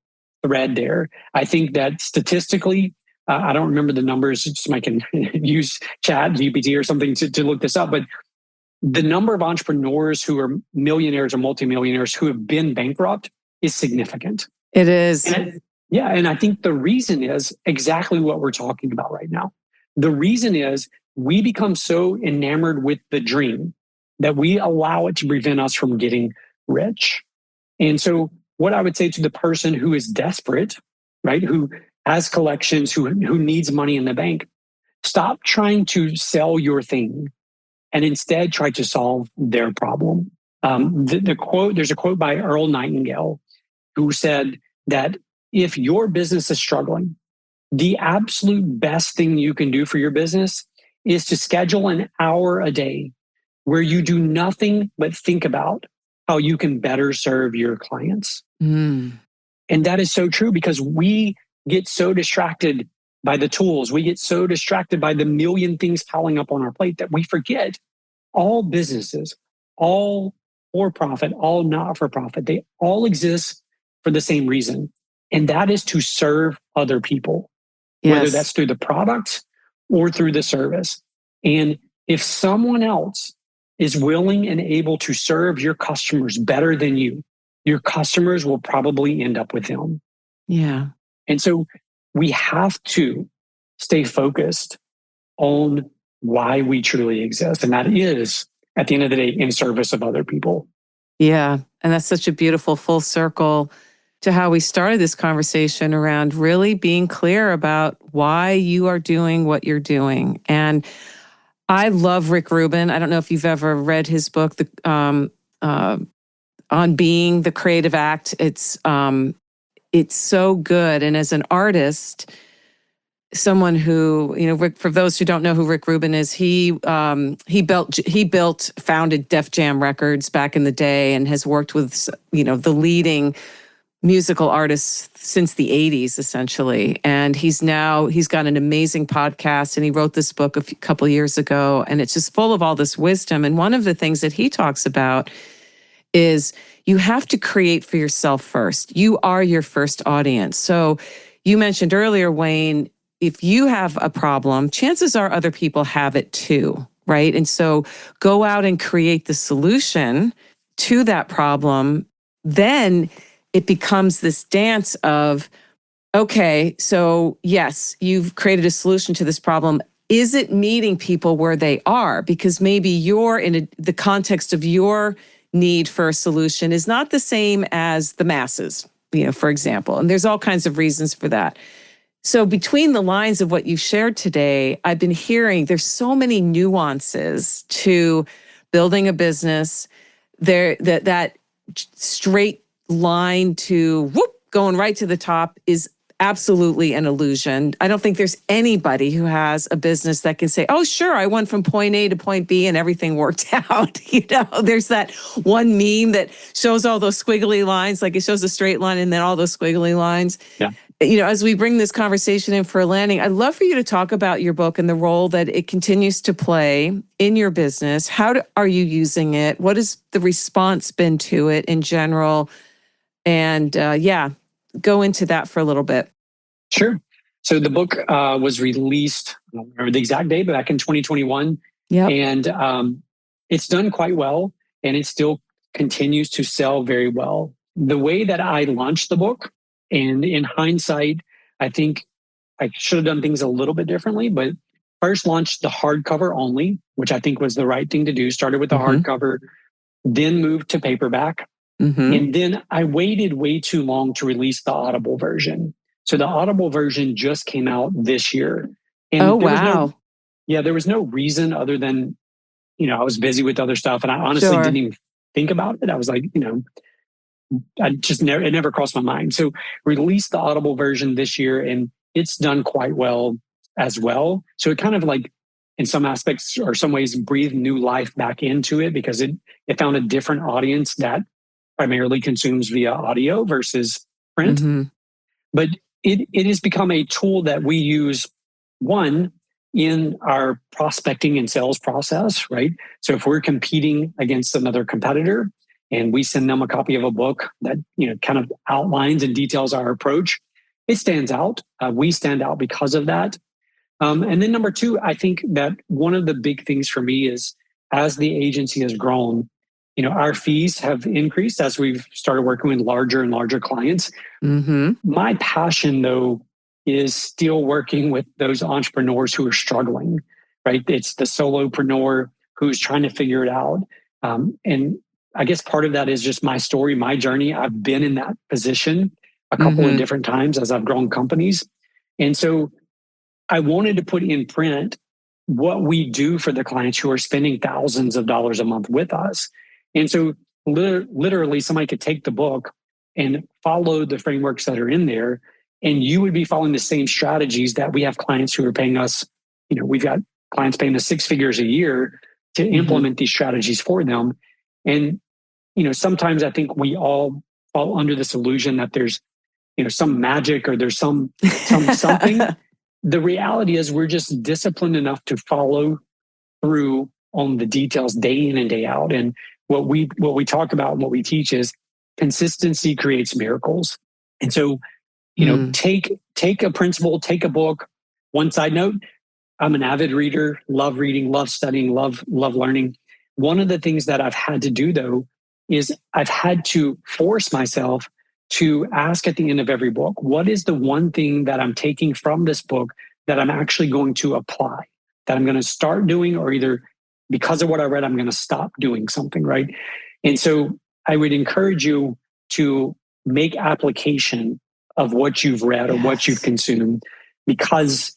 thread there. I think that statistically, I don't remember the numbers, just I can use Chat GPT or something to look this up, but the number of entrepreneurs who are millionaires or multimillionaires who have been bankrupt is significant. It is. And I think the reason is exactly what we're talking about right now. The reason is we become so enamored with the dream that we allow it to prevent us from getting rich. And so what I would say to the person who is desperate, right, who has collections, who needs money in the bank, stop trying to sell your thing and instead try to solve their problem. There's a quote by Earl Nightingale who said that if your business is struggling, the absolute best thing you can do for your business is to schedule an hour a day where you do nothing but think about how you can better serve your clients. And that is so true because we get so distracted by the tools. We get so distracted by the million things piling up on our plate that we forget all businesses, all for-profit, all not-for-profit, they all exist for the same reason. And that is to serve other people, whether that's through the product or through the service. And if someone else is willing and able to serve your customers better than you, your customers will probably end up with them. Yeah. And so we have to stay focused on why we truly exist. And that is, at the end of the day, in service of other people. Yeah. And that's such a beautiful full circle to how we started this conversation around really being clear about why you are doing what you're doing. And I love Rick Rubin. I don't know if you've ever read his book, On Being the Creative Act. It's so good. And as an artist, someone who, Rick, for those who don't know who Rick Rubin is, he founded Def Jam Records back in the day and has worked with, the leading musical artist since the 80s, essentially. And he's got an amazing podcast, and he wrote this book a couple years ago, and it's just full of all this wisdom. And one of the things that he talks about is you have to create for yourself first. You are your first audience. So you mentioned earlier, Wayne, if you have a problem, chances are other people have it too, right? And so go out and create the solution to that problem. Then it becomes this dance of, okay, so yes, you've created a solution to this problem. Is it meeting people where they are? Because maybe you're in the context of your need for a solution is not the same as the masses, for example. And there's all kinds of reasons for that. So between the lines of what you've shared today, I've been hearing there's so many nuances to building a business. That straight line to going right to the top is absolutely an illusion. I don't think there's anybody who has a business that can say, oh, sure, I went from point A to point B and everything worked out. There's that one meme that shows all those squiggly lines, like it shows a straight line and then all those squiggly lines. Yeah. As we bring this conversation in for a landing, I'd love for you to talk about your book and the role that it continues to play in your business. How are you using it? What has the response been to it in general? And go into that for a little bit. Sure. So the book was released, I don't remember the exact date, but back in 2021. Yeah. And it's done quite well, and it still continues to sell very well. The way that I launched the book, and in hindsight, I think I should have done things a little bit differently, but first launched the hardcover only, which I think was the right thing to do. Started with the hardcover, then moved to paperback. And then I waited way too long to release the Audible version. So the Audible version just came out this year. And there was no reason other than, I was busy with other stuff, and I honestly didn't even think about it. I was like, it never crossed my mind. So released the Audible version this year, and it's done quite well as well. So it kind of like, in some aspects or some ways, breathed new life back into it, because it found a different audience that primarily consumes via audio versus print. But it has become a tool that we use, one, in our prospecting and sales process, right? So if we're competing against another competitor and we send them a copy of a book that, kind of outlines and details our approach, it stands out. We stand out because of that. And then number two, I think that one of the big things for me is, as the agency has grown, our fees have increased as we've started working with larger and larger clients. My passion, though, is still working with those entrepreneurs who are struggling, right? It's the solopreneur who's trying to figure it out. And I guess part of that is just my story, my journey. I've been in that position a couple of different times as I've grown companies. And so I wanted to put in print what we do for the clients who are spending thousands of dollars a month with us. And so literally somebody could take the book and follow the frameworks that are in there, and you would be following the same strategies that we have clients who are paying us. We've got clients paying us 6 figures a year to implement these strategies for them. And, sometimes I think we all fall under this illusion that there's, some magic or there's some something. The reality is we're just disciplined enough to follow through on the details day in and day out. And what we talk about and what we teach is consistency creates miracles. And so, take a principle, take a book. One side note, I'm an avid reader, love reading, love studying, love learning. One of the things that I've had to do, though, is I've had to force myself to ask at the end of every book, what is the one thing that I'm taking from this book that I'm actually going to apply, that I'm going to start doing, or either because of what I read, I'm going to stop doing something, right? And so I would encourage you to make application of what you've read or what you've consumed, because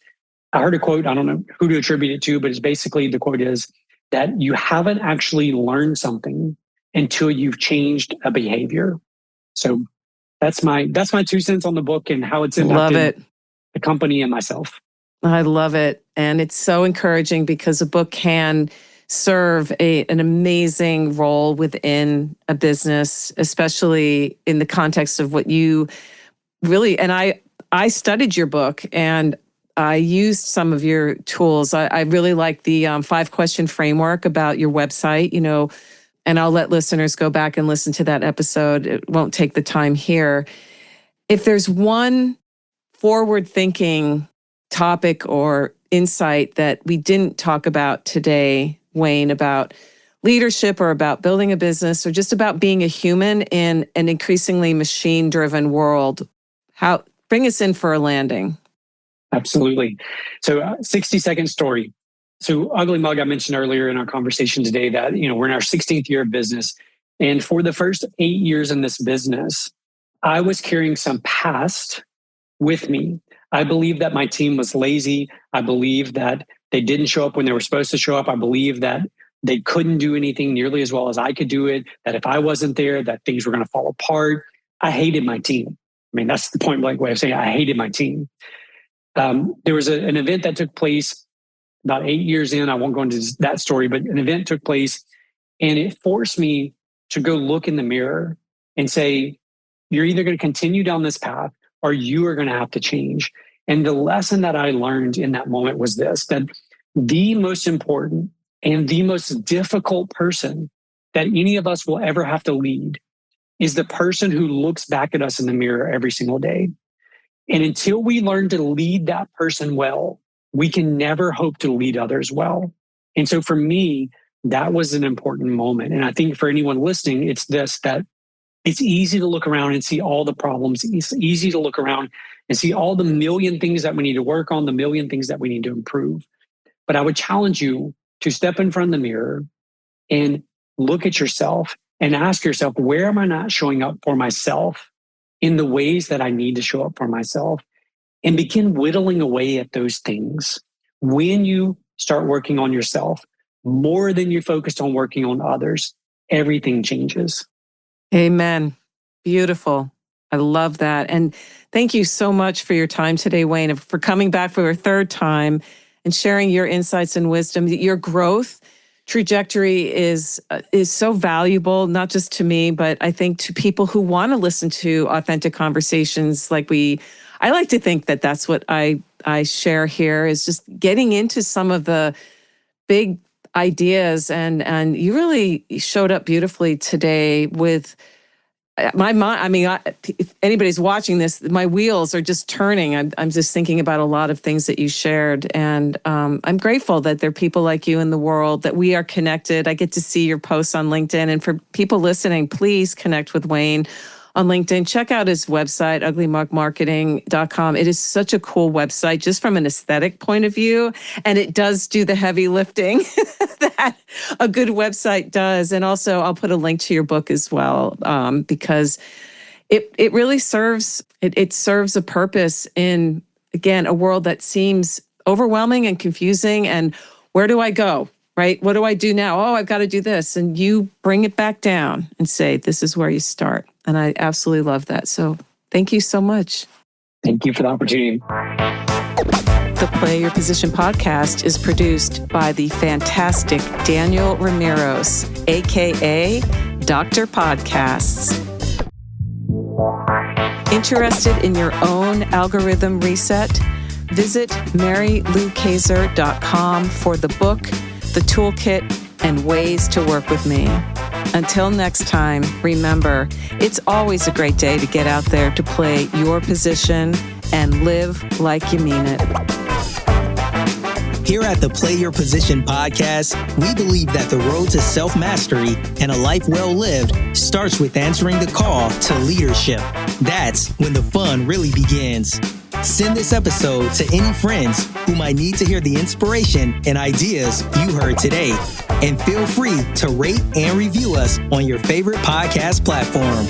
I heard a quote, I don't know who to attribute it to, but it's basically, the quote is that you haven't actually learned something until you've changed a behavior. So that's my 2 cents on the book and how it's impacted the company and myself. I love it. And it's so encouraging, because a book can serve an amazing role within a business, especially in the context of what you really, and I studied your book and I used some of your tools. I really like the 5-question framework about your website, and I'll let listeners go back and listen to that episode. It won't take the time here. If there's one forward-thinking topic or insight that we didn't talk about today, Wayne, about leadership or about building a business or just about being a human in an increasingly machine-driven world, bring us in for a landing. Absolutely. So 60-second story. So Ugly Mug, I mentioned earlier in our conversation today that, we're in our 16th year of business. And for the first 8 years in this business, I was carrying some past with me. I believe that my team was lazy. I believe that they didn't show up when they were supposed to show up. I believe that they couldn't do anything nearly as well as I could do it, that if I wasn't there, that things were going to fall apart. I hated my team. I mean, that's the point blank way of saying I hated my team. There was an event that took place about 8 years in. I won't go into that story, but an event took place and it forced me to go look in the mirror and say, you're either going to continue down this path or you are going to have to change. And the lesson that I learned in that moment was this, that the most important and the most difficult person that any of us will ever have to lead is the person who looks back at us in the mirror every single day. And until we learn to lead that person well, we can never hope to lead others well. And so for me, that was an important moment. And I think for anyone listening, it's this, that it's easy to look around and see all the problems. It's easy to look around and see all the million things that we need to work on, the million things that we need to improve. But I would challenge you to step in front of the mirror and look at yourself and ask yourself, where am I not showing up for myself in the ways that I need to show up for myself? And begin whittling away at those things. When you start working on yourself more than you're focused on working on others, everything changes. Amen. Beautiful. I love that. And thank you so much for your time today, Wayne, for coming back for a third time and sharing your insights and wisdom. Your growth trajectory is so valuable, not just to me, but I think to people who want to listen to authentic conversations like I like to think that that's what I share here, is just getting into some of the big ideas. And you really showed up beautifully today with my mind. I mean, if anybody's watching this, my wheels are just turning. I'm just thinking about a lot of things that you shared. And I'm grateful that there are people like you in the world, that we are connected. I get to see your posts on LinkedIn. And for people listening, please connect with Wayne on LinkedIn. Check out his website, uglymugmarketing.com. It is such a cool website just from an aesthetic point of view. And it does do the heavy lifting that a good website does. And also I'll put a link to your book as well, because it really serves a purpose in, again, a world that seems overwhelming and confusing. And where do I go? Right? What do I do now? Oh, I've got to do this. And you bring it back down and say, this is where you start. And I absolutely love that. So thank you so much. Thank you for the opportunity. The Play Your Position podcast is produced by the fantastic Daniel Ramiros, aka Dr. Podcasts. Interested in your own algorithm reset? Visit MaryLouKaiser.com for the book, the toolkit, and ways to work with me. Until next time, remember, it's always a great day to get out there to play your position and live like you mean it. Here at the Play Your Position podcast, we believe that the road to self-mastery and a life well lived starts with answering the call to leadership. That's when the fun really begins. Send this episode to any friends who might need to hear the inspiration and ideas you heard today. And feel free to rate and review us on your favorite podcast platform.